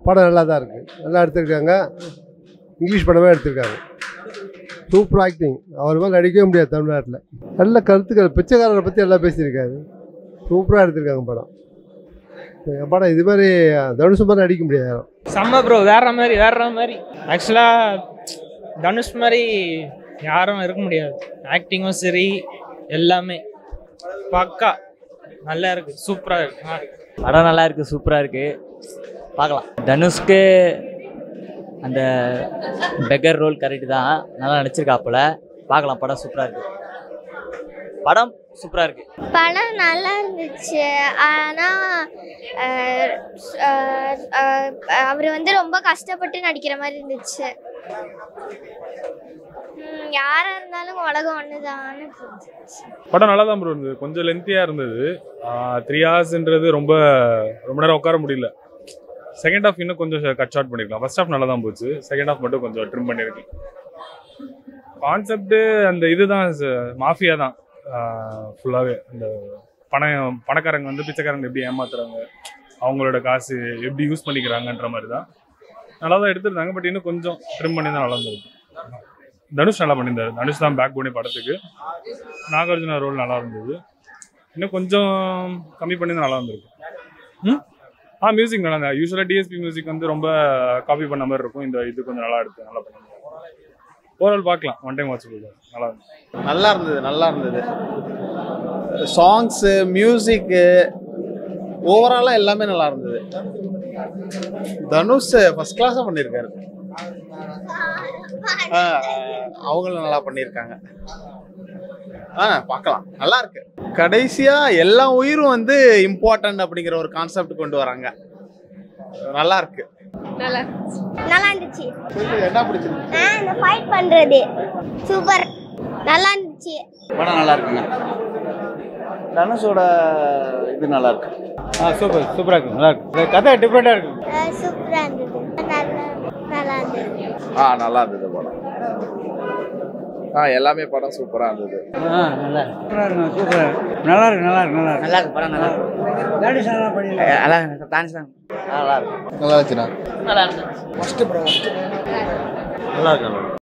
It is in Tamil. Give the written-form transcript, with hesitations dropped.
படம் நல்லா தான் இருக்குது, நல்லா எடுத்திருக்காங்க. இங்கிலீஷ் படமே எடுத்திருக்காங்க. Super acting. அவர் மாதிரி நடிக்கவே முடியாது தமிழ்நாட்டில். நல்ல கருத்துக்கள், பிச்சைக்காரரை பற்றி எல்லாம் பேசியிருக்காரு. சூப்பராக எடுத்திருக்காங்க படம். படம் இது மாதிரி தனுஷ் மாதிரி நடிக்க முடியாது யாரும். செம்ம ப்ரோ, வேற மாதிரி. ஆக்சுவலாக தனுஷ் மாதிரி யாரும் இருக்க முடியாது. ஆக்டிங்கும் சரி, எல்லாமே பக்கா நல்லா இருக்குது, சூப்பராக இருக்குது. படம் நல்லா இருக்குது, சூப்பராக இருக்குது, பார்க்கலாம். தனுஷ்க்கு அந்த பெக்கர் ரோல் கரெக்டு தான், நல்லா நடிச்சிருக்காப்புல, பார்க்கலாம். படம் சூப்பராக இருக்குது. படம் சூப்பராக இருக்குது. படம் நல்லா இருந்துச்சு. ஆனால் அவர் வந்து ரொம்ப கஷ்டப்பட்டு நடிக்கிற மாதிரி இருந்துச்சு. யாராக இருந்தாலும் உலகம் ஒன்று தான். படம் நல்லா தான் இருந்தது. கொஞ்சம் லென்த்தியாக இருந்தது. 3 hours ரொம்ப நேரம் உட்கார முடியல. செகண்ட் ஹாஃப் இன்னும் கொஞ்சம் கட் ஷார்ட் பண்ணிருக்கலாம். ஃபர்ஸ்ட் ஹாஃப் நல்லா தான் போச்சு, செகண்ட் ஹாஃப் மட்டும் கொஞ்சம் ட்ரிம் பண்ணியிருக்கேன். கான்செப்ட் அந்த இதுதான், மாஃபியா தான் ஃபுல்லாகவே. அந்த பணக்காரங்க வந்து பிச்சைக்காரங்க எப்படி ஏமாத்துறாங்க, அவங்களோட காசு எப்படி யூஸ் பண்ணிக்கிறாங்கன்ற மாதிரி தான் நல்லா தான் எடுத்துருந்தாங்க. பட் இன்னும் கொஞ்சம் ட்ரிம் பண்ணி தான் நல்லா இருந்திருக்கு. தனுஷ் நல்லா பண்ணியிருந்தாரு. தனுஷ் தான் பேக் போனே படத்துக்கு. நாகார்ஜுனா ரோல் நல்லா இருந்தது. இன்னும் கொஞ்சம் கம்மி பண்ணி தான் நல்லா இருந்திருக்கு. மியூசிக் நல்லா இருந்தது. யூஸ்வலாக டிஎஸ்பி மியூசிக் வந்து ரொம்ப காப்பி பண்ண மாதிரி இருக்கும். இந்த இது கொஞ்சம் நல்லா எடுத்து நல்லா பண்ணி ஓவரால் பார்க்கலாம். ஒன் டைம் வாட்ச் பண்ணலாம். நல்லா இருந்தது. சாங்ஸு, மியூசிக்கு, ஓவராலாக எல்லாமே நல்லா இருந்தது. தனுஷ் ஃபர்ஸ்ட் கிளாஸாக பண்ணியிருக்காரு. அவங்களும் நல்லா பண்ணியிருக்காங்க. பார்க்கலாம், நல்லா இருக்கு. கடைசியா எல்லா உயிரும் வந்து இம்பார்ட்டன்ட் அப்படிங்கிற ஒரு கான்செப்ட் கொண்டு வராங்க. நல்லா இருக்கு. நல்லா இருந்துச்சு. என்ன பிடிச்சிருக்கு? இந்த ஃபைட் பண்றது சூப்பர், நல்லா இருந்துச்சு. படம் நல்லா இருக்குங்க. தனுஷோட இது நல்லா இருக்கு. சூப்பரா இருக்கு, நல்லா இருக்கு. கதை டிஃபரெண்டா இருக்கு. சூப்பரா இருந்தது. நல்லா இருந்தது. நல்லா இருந்தது படம். எல்லாமே படம் சூப்பரா இருந்தது. நல்லா இருக்கு படம். நல்லா நல்லா இருந்துச்சுண்ணா. நல்லா இருந்துச்சு. நல்லா இருக்கு.